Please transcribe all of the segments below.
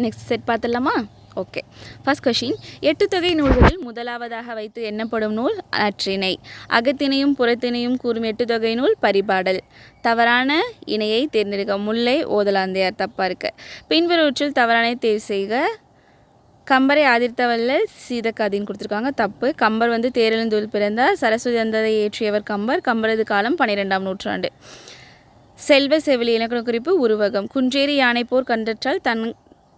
Next set பார்த்துடலாமா? Okay. First question, 8 தொகை நூல்களில் முதலாவதாக வைத்து எண்ணப்படும் நூல் நற்றிணை. அகத்திணையும் புறத்திணையும் கூறும் 8 தொகை நூல் பரிபாடல். தவறான இணையை தேர்ந்தெடுக்க. முல்லை ஓதலாந்தையார் தப்பாக இருக்கு. பின்வருவற்றில் தவறானை தேர்வு செய்க. கம்பரை ஆதிர்த்தவல்லல் சீதக்காதின்னு கொடுத்துருக்காங்க, தப்பு. கம்பர் தேரெழுந்தூரில் பிறந்தார். சரஸ்வதி அந்ததை ஏற்றியவர் கம்பர். கம்பரது காலம் 12ஆம் நூற்றாண்டு. செல்வ செவிலி இலக்கண குறிப்பு உருவகம். குன்றேறி யானை போர் கண்டற்றால்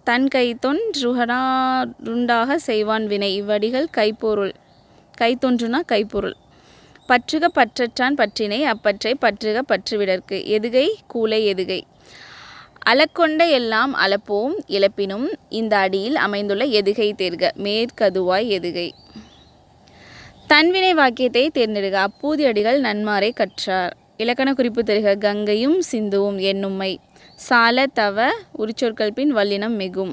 தன் கைத்தொன்றுண்டாக செய்வான் வினை. இவ்வடிகள் கைப்பொருள். கைத்தொன்றுனா கைப்பொருள். பற்றுக பற்றற்றான் பற்றினை. அப்பற்றை பற்றுக பற்றுவிடற்கு. எதுகை கூலை எதுகை. அளக்கொண்ட எல்லாம் அளப்போம் இழப்பினும் இந்த அடியில் அமைந்துள்ள எதுகை தேர்க. மேற்கதுவாய் எதுகை. தன்வினை வாக்கியத்தை தேர்ந்தெடுக. அப்பூதி அடிகள் நன்மாரை கற்றார். இலக்கண குறிப்பு தருக. கங்கையும் சிந்துவும் என்னும்மை. சால தவ உரிச்சொற்கள் பின் வல்லினம் மிகும்.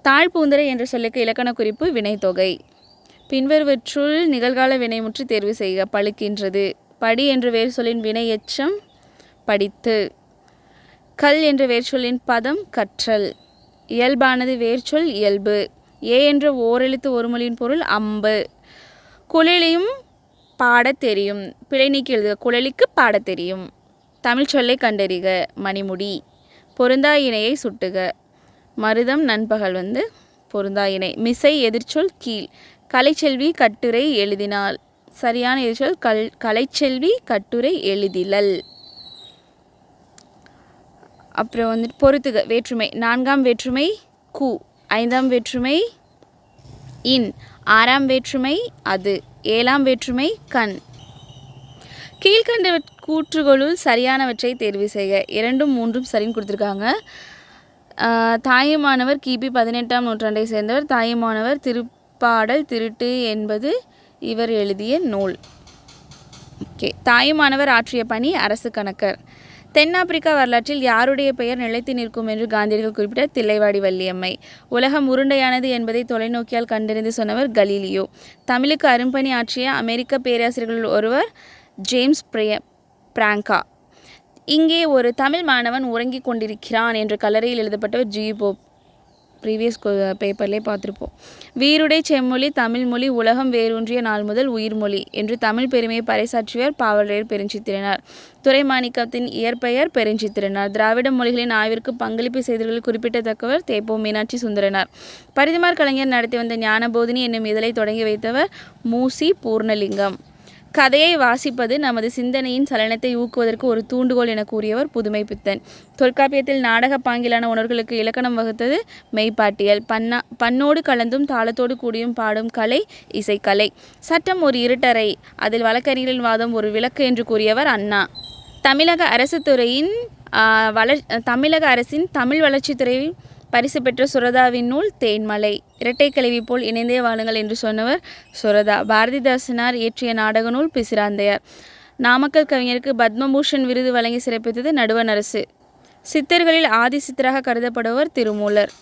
தாழ்பூந்தரை என்ற சொல்லுக்கு இலக்கண குறிப்பு வினைத்தொகை. பின்வருவற்றுள் நிகழ்கால வினைமுற்று தேர்வு செய்க. பழுக்கின்றது. படி என்ற வேறு சொல்லின் வினை எச்சம் படித்து. கல் என்ற வேர்ச்சொல்லின் பதம் கற்றல். இயல்பானது வேர்ச்சொல் இயல்பு. ஏ என்ற ஓரெழுத்து ஒரு மொழியின் பொருள் அம்பு. குழலியும் பாடத் தெரியும். பிழை நீக்கி எழுதுக. குழலிக்கு பாடத் தெரியும். தமிழ் சொல்லை கண்டறிக. மணிமுடி. பொருந்தா இணையை சுட்டுக. மருதம் நண்பகல் பொருந்தா இணை. மிசை எதிர்ச்சொல் கீழ். கலைச்செல்வி கட்டுரை எழுதினாள். சரியான எதிர்ச்சொல் கலைச்செல்வி கட்டுரை எழுதிலல். அப்புறம் பொறுத்துக. வேற்றுமை. 4ஆம் வேற்றுமை கு. 5ஆம் வேற்றுமை இன். 6ஆம் வேற்றுமை அது. 7ஆம் வேற்றுமை கண். கீழ்கண்ட கூற்றுகளுள் சரியானவற்றை தேர்வு செய்க. 2ம் 3ம் சரின்னு கொடுத்துருக்காங்க. தாயுமானவர் கிபி 18ஆம் நூற்றாண்டை சேர்ந்தவர். தாயுமானவர் திருப்பாடல் திருட்டு என்பது இவர் எழுதிய நூல். ஓகே. தாயுமானவர் ஆற்றிய பணி அரசு கணக்கர். தென்னாப்பிரிக்கா வரலாற்றில் யாருடைய பெயர் நிலைத்து நிற்கும் என்று காந்தியடிகள் குறிப்பிட்ட. தில்லைவாடி வள்ளியம்மை. உலகம் உருண்டையானது என்பதை தொலைநோக்கியால் கண்டறிந்து சொன்னவர் கலீலியோ. தமிழுக்கு அரும்பணி ஆற்றிய அமெரிக்க பேராசிரியர்கள் ஒருவர் ஜேம்ஸ் பிராங்கா. இங்கே ஒரு தமிழ் மாணவன் உறங்கிக் கொண்டிருக்கிறான் என்ற கல்லறையில் எழுதப்பட்டவர் ஜி போப். ப்ரீவியஸ் பேப்பர்லேயே பார்த்துருப்போம். வீருடை செம்மொழி தமிழ் மொழி உலகம் வேரூன்றிய நாள் முதல் உயிர்மொழி என்று தமிழ் பெருமையை பறைசாற்றியவர் பாவலரேறு பெருஞ்சித்திரனார். துரைமாணிக்கத்தின் இயற்பெயர் பெருஞ்சித்திரனார். திராவிட மொழிகளின் ஆய்விற்கு பங்களிப்பு செய்தவர்களில் குறிப்பிடத்தக்கவர் தேப்போ மீனாட்சி சுந்தரனார். பரிதிமார் கலைஞர் நடத்தி வந்த ஞானபோதினி என்னும் இதழை தொடங்கி வைத்தவர் மூசி பூர்ணலிங்கம். கதையை வாசிப்பது நமது சிந்தனையின் சலனத்தை ஊக்குவதற்கு ஒரு தூண்டுகோல் என கூறியவர் புதுமை பித்தன். தொல்காப்பியத்தில் நாடக பாங்கிலான உணர்வுகளுக்கு இலக்கணம் வகுத்தது மெய்ப்பாட்டியல். பண்ணோடு கலந்தும் தாளத்தோடு கூடியும் பாடும் கலை இசைக்கலை. சட்டம் ஒரு இருட்டறை, அதில் வழக்கறிஞர்களின் வாதம் ஒரு விளக்கு என்று கூறியவர் அண்ணா. தமிழக அரசின் தமிழ் வளர்ச்சித்துறை பரிசு பெற்ற சுரதாவின் நூல் தேன்மலை. இரட்டை கிளவி போல் இணைந்தே வாழுங்கள் என்று சொன்னவர் சுரதா. பாரதிதாசனார் இயற்றிய நாடக நூல் பிசிராந்தையார். நாமக்கல் கவிஞருக்கு பத்மபூஷன் விருது வழங்கி சிறப்பித்தது நடுவண் அரசு. சித்தர்களில் ஆதி சித்தராக கருதப்படுவர் திருமூலர்.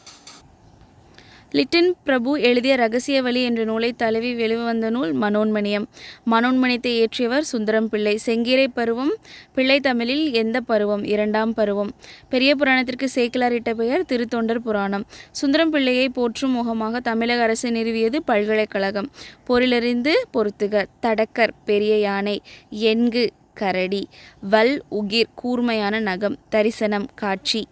லிட்டன் பிரபு எழுதிய இரகசிய வழி என்ற நூலை தழுவி வெளிவந்த நூல் மனோன்மணியம். மனோன்மணியத்தை இயற்றியவர் சுந்தரம் பிள்ளை. செங்கீரை பருவம் பிள்ளை தமிழில் எந்த பருவம்? 2ஆம் பருவம். பெரிய புராணத்திற்கு சேக்கிழார் இட்ட பெயர் திருத்தொண்டர் புராணம். சுந்தரம் பிள்ளையை போற்றும் முகமாக தமிழக அரசு நிறுவியது பல்கலைக்கழகம். பொருளறிந்து பொறுத்துக. தடக்கர் பெரிய யானை. எண்கு கரடி. வல் உகிர் கூர்மையான நகம். தரிசனம் காட்சி.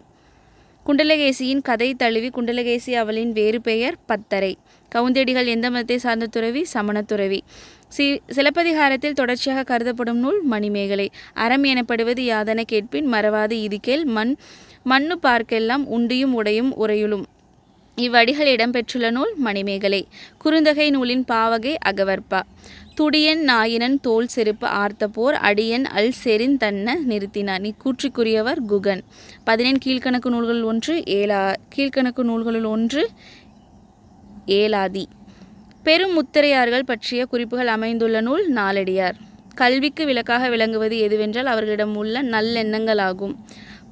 குண்டலகேசியின் கதை தழுவி குண்டலகேசி அவளின் வேறு பெயர் பத்தரை. கவுந்தடிகள் எந்த மதத்தை சார்ந்த துறவி? சமணத்துறவி. சிலப்பதிகாரத்தில் தொடர்ச்சியாக கருதப்படும் நூல் மணிமேகலை. அறம் எனப்படுவது யாதென கேட்பின் மறவாது இது கேள். மண்ணு பார்க்கெல்லாம் உண்டியும் உடையும் உரையுளும். இவ்வடிகள் இடம்பெற்றுள்ள நூல் மணிமேகலை. குறுந்தொகை நூலின் பாவகை அகவற்பா. துடியன் நாயினன் தோல் செருப்பு ஆர்த்த போர் அடியன் அல் செறின் தன்ன நிறுத்தினான். இக்கூற்றுக்குரியவர் குகன். 17 கீழ்கணக்கு நூல்களுள் ஒன்று ஏலாதி. பெரும் முத்திரையார்கள் பற்றிய குறிப்புகள் அமைந்துள்ள நூல் நாலடியார். கல்விக்கு விளக்காக விளங்குவது எதுவென்றால் அவர்களிடம் உள்ள நல்லெண்ணங்களாகும்.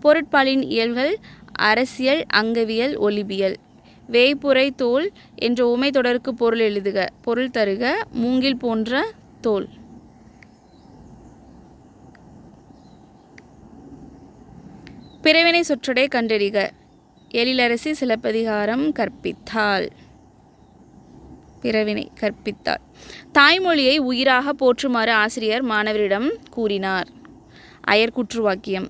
பொருட்பாலின் இயல்கள் அரசியல் அங்கவியல் ஒலிபியல். வேய்ப்புரை தோல் என்ற உமை தொடருக்கு பொருள் எழுதுக. பொருள் தருக. மூங்கில் போன்ற தோல். பிறவினை சொற்றொடை கண்டறிக. எழிலரசி சிலப்பதிகாரம் கற்பித்தாள். பிறவினை கற்பித்தாள். தாய்மொழியை உயிராக போற்றுமாறு ஆசிரியர் மாணவரிடம் கூறினார். அயர்கூற்று வாக்கியம்.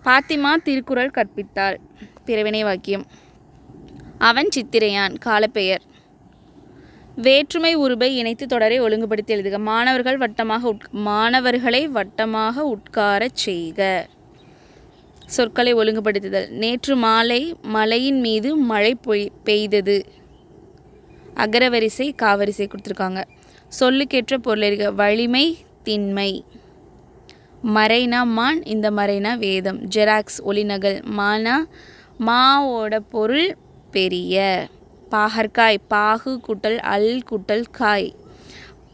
பாத்திமா திருக்குறள் கற்பித்தாள். பிறவினை வாக்கியம். அவன் சித்திரையான் காலப்பெயர். வேற்றுமை உருபை இணைத்து தொடரை ஒழுங்குபடுத்தி எழுதுக. மாணவர்களை வட்டமாக உட்காரச் செய்க. சொற்களை ஒழுங்குபடுத்துதல். நேற்று மாலை மலையின் மீது மழை பெய்தது. அகரவரிசை காவரிசை கொடுத்துருக்காங்க. சொல்லுக்கேற்ற பொருளறிக. வலிமை திண்மை. மறைனா மான், இந்த மறைனா வேதம். ஜெராக்ஸ் ஒளிநகல். மாவோட பொருள் பெரிய. பாகற்காய் பாகு கூட்டல் அல் கூட்டல் காய்.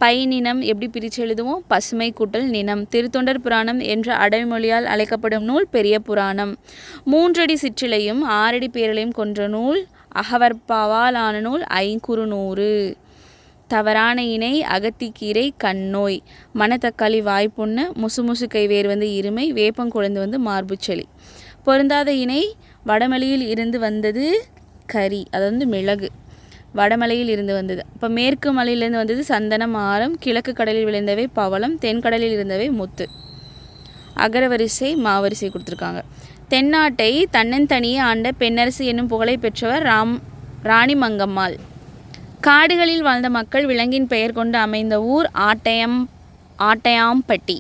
பைநினம் எப்படி பிரித்து எழுதுவோம்? பசுமை கூட்டல் நினம். திருத்தொண்டர் புராணம் என்ற அடைமொழியால் அழைக்கப்படும் நூல் பெரிய புராணம். 3 அடி சிற்றிலையும் 6 அடி பேரலையும் கொன்ற நூல் அகவற்பாவால் ஆன நூல் ஐங்குறுநூறு. தவறான இணை அகத்திக்கீரை கண்ணோய். மணத்தக்காளி வாய்ப்புண்ணு. முசுமுசு கை வேர் வந்து இருமை. வேப்பங்குழந்து வந்து மார்புச்சளி. பொருந்தாத இணை வடமலையில் இருந்து வந்தது கரி, அது வந்து மிளகு. வடமலையில் இருந்து வந்தது. இப்போ மேற்கு மலையிலிருந்து வந்தது சந்தனம் ஆரம். கிழக்கு கடலில் விளைந்தவை பவளம். தென்கடலில் இருந்தவை முத்து. அகரவரிசை மாவரிசை கொடுத்துருக்காங்க. தென்னாட்டை தன்னந்தனியே ஆண்ட பெண்ணரசு என்னும் புகழை பெற்றவர் ராணி மங்கம்மாள். காடுகளில் வாழ்ந்த மக்கள் விலங்கின் பெயர் கொண்டு அமைந்த ஊர் ஆட்டையாம்பட்டி.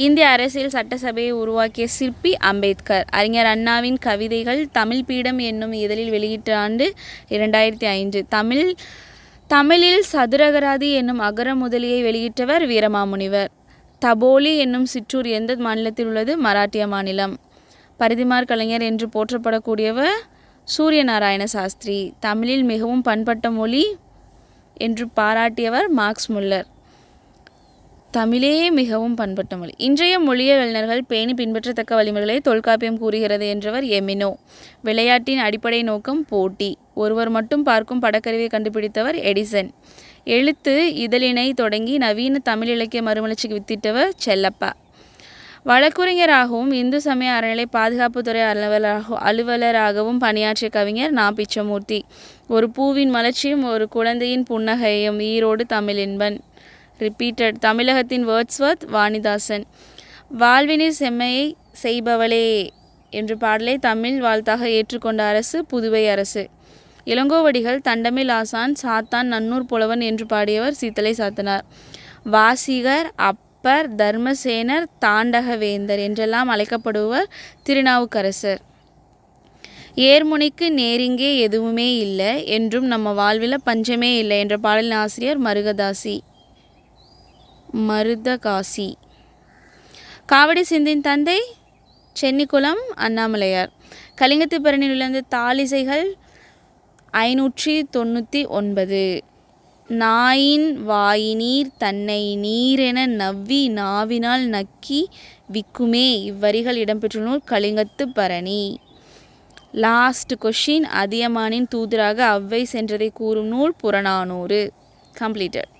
இந்திய அரசியல் சட்டசபையை உருவாக்கிய சிற்பி அம்பேத்கர். அறிஞர் அண்ணாவின் கவிதைகள் தமிழ் பீடம் என்னும் இதழில் வெளியிட்ட ஆண்டு 2005. தமிழில் சதுரகராதி என்னும் அகர முதலியை வெளியிட்டவர் வீரமாமுனிவர். தபோலி என்னும் சிற்றூர் எந்த மாநிலத்தில் உள்ளது? மராட்டிய மாநிலம். பரிதிமார் கலைஞர் என்று போற்றப்படக்கூடியவர் சூரிய நாராயண சாஸ்திரி. தமிழில் மிகவும் பண்பட்ட மொழி என்று பாராட்டியவர் மார்க்ஸ் முல்லர். தமிழே மிகவும் பண்பட்ட மொழி. இன்றைய மொழியியலாளர்கள் பேணி பின்பற்றத்தக்க வழிமுறைகளை தொல்காப்பியம் கூறுகிறது என்றவர் எமினோ. விளையாட்டின் அடிப்படை நோக்கம் போட்டி. ஒருவர் மட்டும் பார்க்கும் படக்கருவியை கண்டுபிடித்தவர் எடிசன். எழுத்து இதழினை தொடங்கி நவீன தமிழ் இலக்கிய மறுமலர்ச்சிக்கு வித்திட்டவர் செல்லப்பா. வழக்குரைஞராகவும் இந்து சமய அறநிலை பாதுகாப்புத்துறை அலுவலராகவும் பணியாற்றிய கவிஞர் நா. பிச்சமூர்த்தி. ஒரு பூவின் மலர்ச்சியும் ஒரு குழந்தையின் புன்னகையும் ஈரோடு தமிழின்பன். ரிப்பீட்டட். தமிழகத்தின் வேர்ட்ஸ்வர்த் வாணிதாசன். வாழ்வினில் செம்மையை செய்பவளே என்று பாடலை தமிழ் வாழ்த்தாக ஏற்றுக்கொண்ட அரசு புதுவை அரசு. இளங்கோவடிகள் தண்டமிழ் ஆசான் சாத்தான் நன்னூர் புலவன் என்று பாடியவர் சீத்தலை சாத்தனார். வாசிகர் அப்பர் தர்மசேனர் தாண்டகவேந்தர் என்றெல்லாம் அழைக்கப்படுவர் திருநாவுக்கரசர். ஏர்முனைக்கு நேரிங்கே எதுவுமே இல்லை என்றும் நம்ம வாழ்வில் பஞ்சமே இல்லை என்ற பாடலின் ஆசிரியர் மருதகாசி. காவடி சிந்தின் தந்தை சென்னிக்குளம் அண்ணாமலையார். கலிங்கத்து பரணியில் உள்ள தாளிசைகள் 599. நாயின் வாயினீர் தன்னை நீரென நவ்வி நாவினால் நக்கி விக்குமே இவ்வரிகள் இடம்பெற்றுள்ள நூல் கலிங்கத்து பரணி. Last question. அதியமானின் தூதராக அவ்வை சென்றதை கூறும் நூல் புறநானூறு. கம்ப்ளீட்டட்.